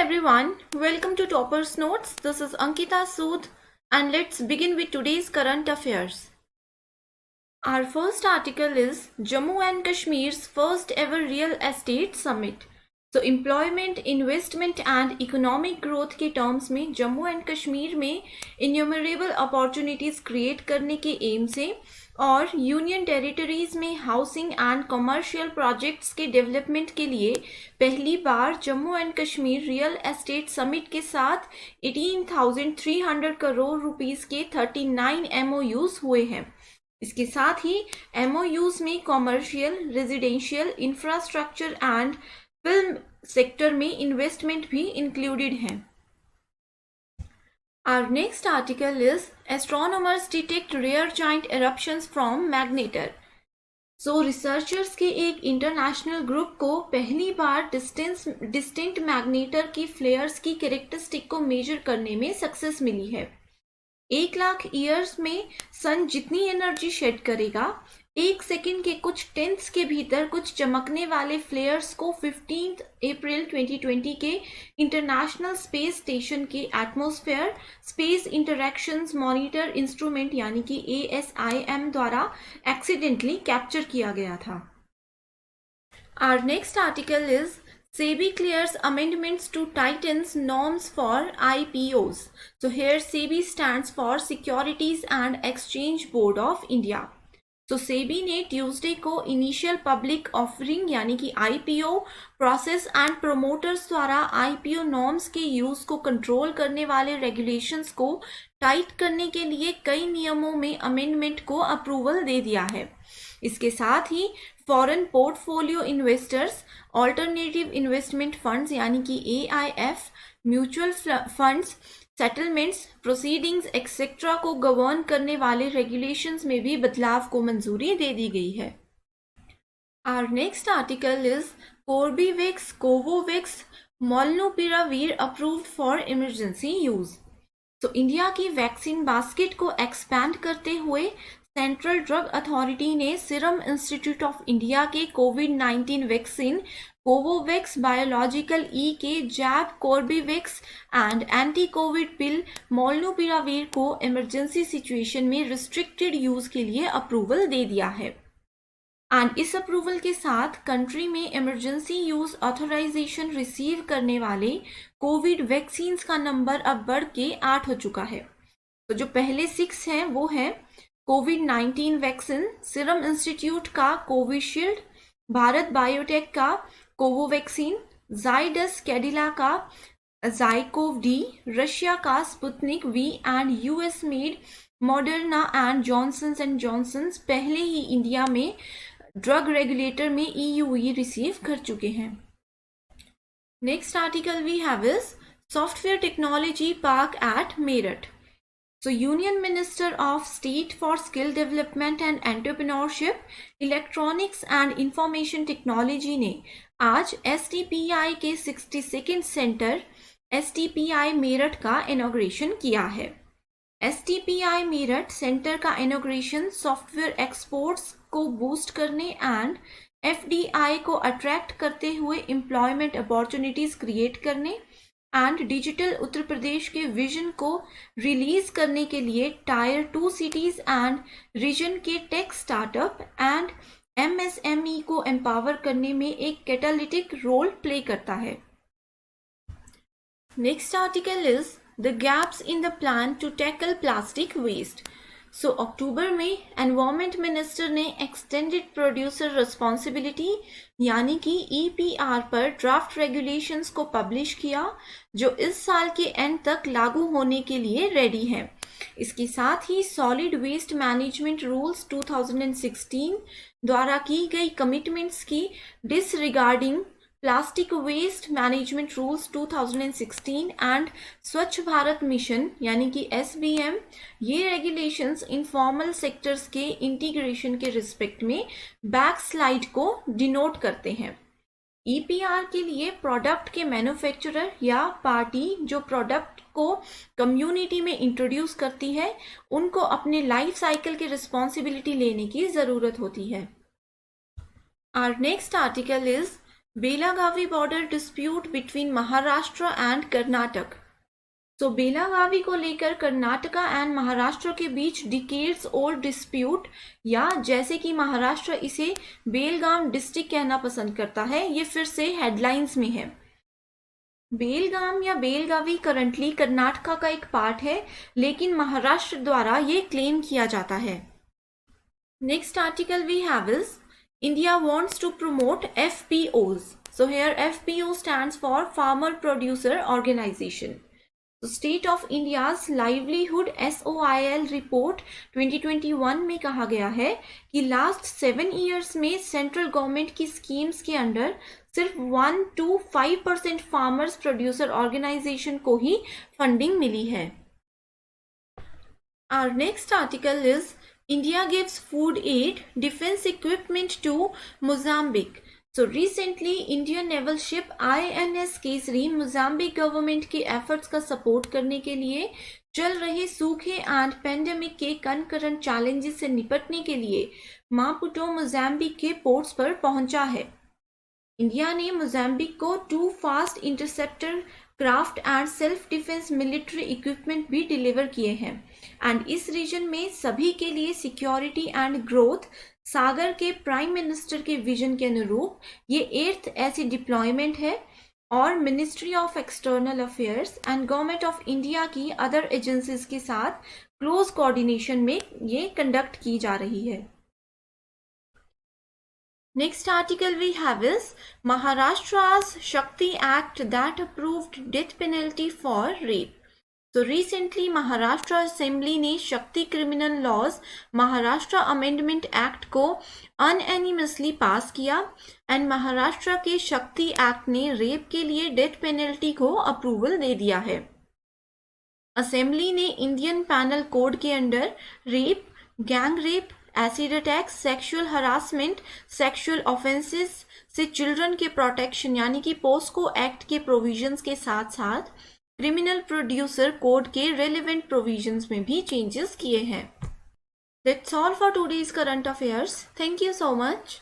everyone, welcome to Topper's Notes. This is Ankita Sood and let's begin with today's current affairs. Our first article is Jammu and Kashmir's first ever real estate summit. So employment, investment and economic growth के terms में Jammu and Kashmir में innumerable opportunities create करने के M से और union territories में housing and commercial projects के development के लिए पहली बार Jammu and Kashmir real estate summit के साथ 18,300 करोड़ रुपीस के 39 MOUs हुए हैं। इसके साथ ही MOUs में commercial, residential, infrastructure and film sector में इन्वेस्टमेंट भी इंक्लूडेड हैं। Our next article is Astronomers detect rare giant eruptions from magnetar. So researchers के एक इंटरनेशनल ग्रुप को पहली बार डिस्टिंक्ट मैग्नेटर की फ्लेयर्स की कैरेक्टरिस्टिक को मेजर करने में सक्सेस मिली है। 1 लाख ईयर्स में सन जितनी एनर्जी शेड करेगा, 1 सेकेंड के कुछ टेंथ्स के भीतर कुछ चमकने वाले फ्लेयर्स को 15 अप्रैल 2020 के इंटरनेशनल स्पेस स्टेशन के atmosphere space interactions monitor instrument यानी कि ASIM द्वारा एक्सीडेंटली कैप्चर किया गया था। Our next article is SEBI clears amendments to tightens norms for IPOs. So here SEBI stands for Securities and Exchange Board of India. तो सेबी ने Tuesday को initial public offering यानी कि IPO प्रोसेस एंड प्रोमोटर्स द्वारा IPO norms के use को control करने वाले रेगुलेशंस को टाइट करने के लिए कई नियमों में अमेंडमेंट को अप्रूवल दे दिया है। इसके साथ ही foreign portfolio investors, alternative investment funds यानी कि AIF, mutual funds, settlements, proceedings etcetera को गवर्न करने वाले रेगुलेशंस में भी बदलाव को मंजूरी दे दी गई है। Our next article is Corbevax, Covovax, Molnupiravir approved for emergency use. तो इंडिया की वैक्सीन बास्केट को एक्सपैंड करते हुए सेंट्रल ड्रग अथॉरिटी ने सीरम इंस्टीट्यूट ऑफ इंडिया के कोविड-19 वैक्सीन कोवोवैक्स बायोलॉजिकल ई के जैब कोर्बेवैक्स एंड एंटी कोविड पिल मोल्नुपिरावीर को इमरजेंसी सिचुएशन में रिस्ट्रिक्टेड यूज के लिए अप्रूवल दे दिया है। एंड इस अप्रूवल के साथ कंट्री में इमरजेंसी यूज ऑथराइजेशन रिसीव करने वाले कोविड वैक्सीन्स का नंबर अब बढ़ के 8 हो चुका है। तो जो पहले 6 हैं वो है कोविड-19 वैक्सीन, सीरम इंस्टीट्यूट का कोविशील्ड, भारत बायोटेक का कोवोवैक्सीन, जाइडस कैडिला का जाइकोव डी, रशिया का Sputnik V and US made Moderna and Johnson and Johnson पहले ही इंडिया में ड्रग रेगुलेटर में EUE रिसीव कर चुके हैं। Next article we have is software technology park at Meerut. So Union Minister of State for Skill Development and Entrepreneurship, Electronics and Information Technology ने आज STPI के 62nd सेंटर STPI मेरठ का inauguration किया है। STPI मेरठ सेंटर का इनॉग्रेशन सॉफ्टवेयर एक्सपोर्ट्स को boost करने and FDI को अट्रैक्ट करते हुए एम्प्लॉयमेंट अपॉर्चुनिटीज क्रिएट करने एंड डिजिटल उत्तर प्रदेश के विजन को रिलीज करने के लिए टायर 2 सिटीज एंड रीजन के टेक स्टार्टअप एंड MSME को एम्पावर करने में एक कैटालिटिक रोल प्ले करता है। Next article is the gaps in the plan to tackle plastic waste. So October में एनवायरमेंट मिनिस्टर ने एक्सटेंडेड प्रोड्यूसर रिस्पॉन्सिबिलिटी यानी कि EPR पर ड्राफ्ट रेगुलेशंस को पब्लिश किया जो इस साल के एंड तक लागू होने के लिए रेडी है। इसके साथ ही सॉलिड वेस्ट मैनेजमेंट रूल्स 2016 द्वारा की गई कमिटमेंट्स की disregarding plastic waste management rules 2016 and Swachh Bharat mission यानी कि SBM ये रेगुलेशंस इनफॉर्मल सेक्टर्स के इंटीग्रेशन के रिस्पेक्ट में बैकस्लाइड को डिनोट करते हैं। EPR के लिए प्रोडक्ट के मैन्युफैक्चरर या पार्टी जो प्रोडक्ट को कम्युनिटी में इंट्रोड्यूस करती है उनको अपने लाइफ साइकिल की रिस्पॉन्सिबिलिटी लेने की ज़रूरत होती है। Our next article is Belagavi border dispute between Maharashtra and Karnataka. तो बेलागावी को लेकर कर्नाटका एंड महाराष्ट्र के बीच डिकेड्स ओल्ड डिस्प्यूट, या जैसे कि महाराष्ट्र इसे बेलगाम डिस्ट्रिक्ट कहना पसंद करता है, ये फिर से हेडलाइंस में है। बेलगाम या बेलगावी करंटली कर्नाटका का एक पार्ट है, लेकिन महाराष्ट्र द्वारा ये क्लेम किया जाता है। Next article we have is India wants to promote FPOs. So here FPO stands for Farmer Producer Organization. तो state of India's livelihood SOIL report 2021 में कहा गया है कि लास्ट 7 ईयर्स में सेंट्रल गवर्नमेंट की स्कीम्स के अंडर सिर्फ 1 to 5% फार्मर्स प्रोड्यूसर ऑर्गेनाइजेशन को ही फंडिंग मिली है। Our next article is India gives food aid, defense equipment to Mozambique. So recently Indian naval ship INS Kesari Mozambique government के efforts का support करने के लिए चल रहे सूखे एंड पेंडेमिक के कनकरेंट चैलेंजेस से निपटने के लिए मापुटो मोजाम्बिक के पोर्ट्स पर पहुंचा है। इंडिया ने मोजाम्बिक को 2 fast interceptor craft and self defence military equipment भी डिलीवर किए हैं, एंड इस रीजन में सभी के लिए सिक्योरिटी एंड ग्रोथ सागर के प्राइम मिनिस्टर के विजन के अनुरूप ये 8th ऐसी डिप्लॉयमेंट है, और ministry of external affairs and government of India की अदर एजेंसीज के साथ क्लोज कोऑर्डिनेशन में ये कंडक्ट की जा रही है। Next article we have is Maharashtra's Shakti Act that approved death penalty for rape. तो रिसेंटली महाराष्ट्र असेंबली ने Shakti criminal laws Maharashtra amendment act को अनएनिमसली पास किया, एंड महाराष्ट्र के शक्ति एक्ट ने रेप के लिए डेथ पेनल्टी को अप्रूवल दे दिया है। असेंबली ने इंडियन पैनल कोड के under rape, gang rape, acid attack, sexual harassment, sexual offences से चिल्ड्रन के प्रोटेक्शन यानी कि पोस्को एक्ट के प्रोविजंस के साथ साथ क्रिमिनल प्रोड्यूसर कोड के रेलेवेंट प्रोविजंस में भी चेंजेस किए हैं। That's all for today's current affairs. Thank you so much.